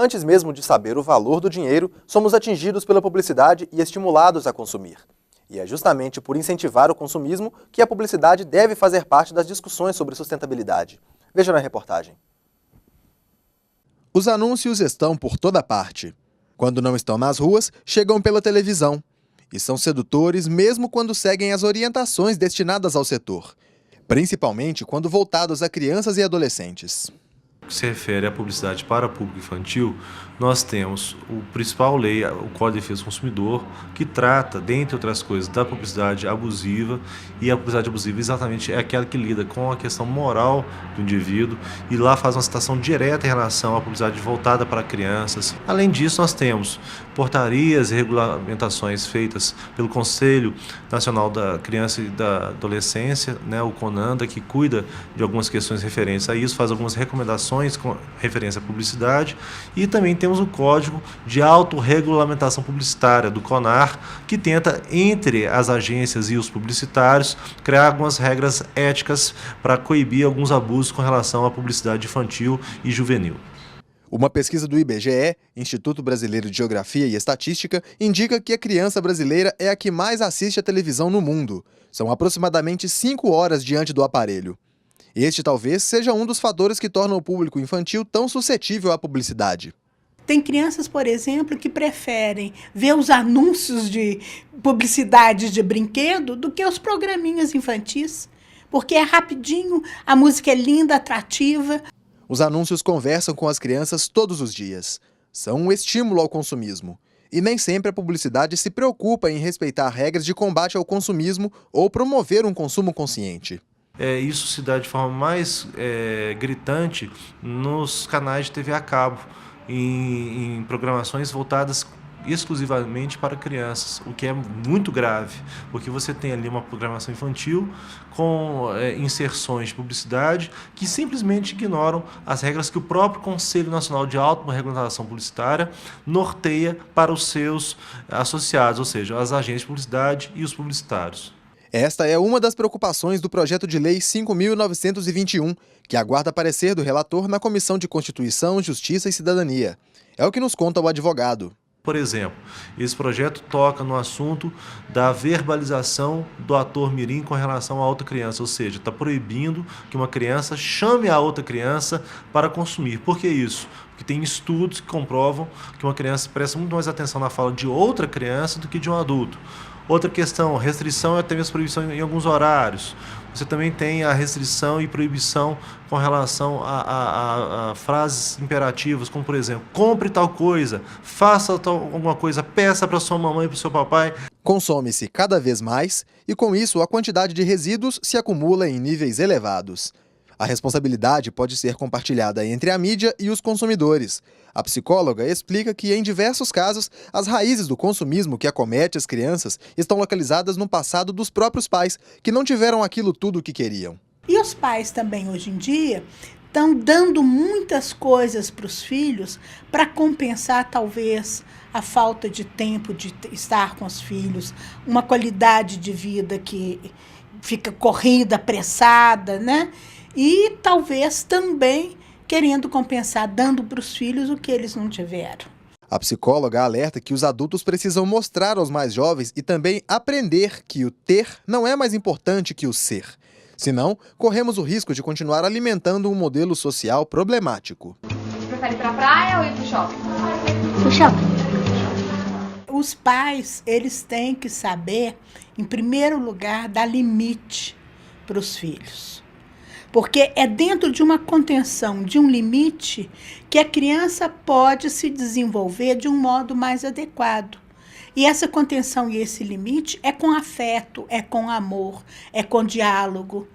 Antes mesmo de saber o valor do dinheiro, somos atingidos pela publicidade e estimulados a consumir. E é justamente por incentivar o consumismo que a publicidade deve fazer parte das discussões sobre sustentabilidade. Veja na reportagem. Os anúncios estão por toda parte. Quando não estão nas ruas, chegam pela televisão. E são sedutores mesmo quando seguem as orientações destinadas ao setor, principalmente quando voltados a crianças e adolescentes. Que se refere à publicidade para o público infantil, nós temos o principal lei, o Código de Defesa do Consumidor, que trata, dentre outras coisas, da publicidade abusiva, e a publicidade abusiva exatamente é aquela que lida com a questão moral do indivíduo, e lá faz uma citação direta em relação à publicidade voltada para crianças. Além disso, nós temos portarias e regulamentações feitas pelo Conselho Nacional da Criança e da Adolescência, o CONANDA, que cuida de algumas questões referentes a isso, faz algumas recomendações com referência à publicidade, e também temos o Código de Autorregulamentação Publicitária do CONAR, que tenta, entre as agências e os publicitários, criar algumas regras éticas para coibir alguns abusos com relação à publicidade infantil e juvenil. Uma pesquisa do IBGE, Instituto Brasileiro de Geografia e Estatística, indica que a criança brasileira é a que mais assiste à televisão no mundo. São aproximadamente 5 horas diante do aparelho. Este talvez seja um dos fatores que tornam o público infantil tão suscetível à publicidade. Tem crianças, por exemplo, que preferem ver os anúncios de publicidade de brinquedo do que os programinhas infantis, porque é rapidinho, a música é linda, atrativa. Os anúncios conversam com as crianças todos os dias. São um estímulo ao consumismo. E nem sempre a publicidade se preocupa em respeitar regras de combate ao consumismo ou promover um consumo consciente. Isso se dá de forma mais gritante nos canais de TV a cabo, em programações voltadas exclusivamente para crianças, o que é muito grave, porque você tem ali uma programação infantil com inserções de publicidade que simplesmente ignoram as regras que o próprio Conselho Nacional de Autorregulamentação Publicitária norteia para os seus associados, ou seja, as agências de publicidade e os publicitários. Esta é uma das preocupações do projeto de lei 5.921, que aguarda parecer do relator na Comissão de Constituição, Justiça e Cidadania. É o que nos conta o advogado. Por exemplo, esse projeto toca no assunto da verbalização do ator mirim com relação a outra criança, ou seja, está proibindo que uma criança chame a outra criança para consumir. Por que isso? Porque tem estudos que comprovam que uma criança presta muito mais atenção na fala de outra criança do que de um adulto. Outra questão, restrição e até mesmo proibição em alguns horários. Você também tem a restrição e proibição com relação a frases imperativas, como por exemplo, compre tal coisa, faça alguma coisa, peça para sua mamãe e para o seu papai. Consome-se cada vez mais e com isso a quantidade de resíduos se acumula em níveis elevados. A responsabilidade pode ser compartilhada entre a mídia e os consumidores. A psicóloga explica que, em diversos casos, as raízes do consumismo que acomete as crianças estão localizadas no passado dos próprios pais, que não tiveram aquilo tudo o que queriam. E os pais também, hoje em dia, estão dando muitas coisas para os filhos para compensar, talvez, a falta de tempo de estar com os filhos, uma qualidade de vida que fica corrida, apressada, né? E talvez também querendo compensar, dando para os filhos o que eles não tiveram. A psicóloga alerta que os adultos precisam mostrar aos mais jovens e também aprender que o ter não é mais importante que o ser. Senão, corremos o risco de continuar alimentando um modelo social problemático. Prefere ir para a praia ou ir para o shopping? Pro shopping. Os pais, eles têm que saber, em primeiro lugar, dar limite para os filhos. Porque é dentro de uma contenção, de um limite, que a criança pode se desenvolver de um modo mais adequado. E essa contenção e esse limite é com afeto, é com amor, é com diálogo.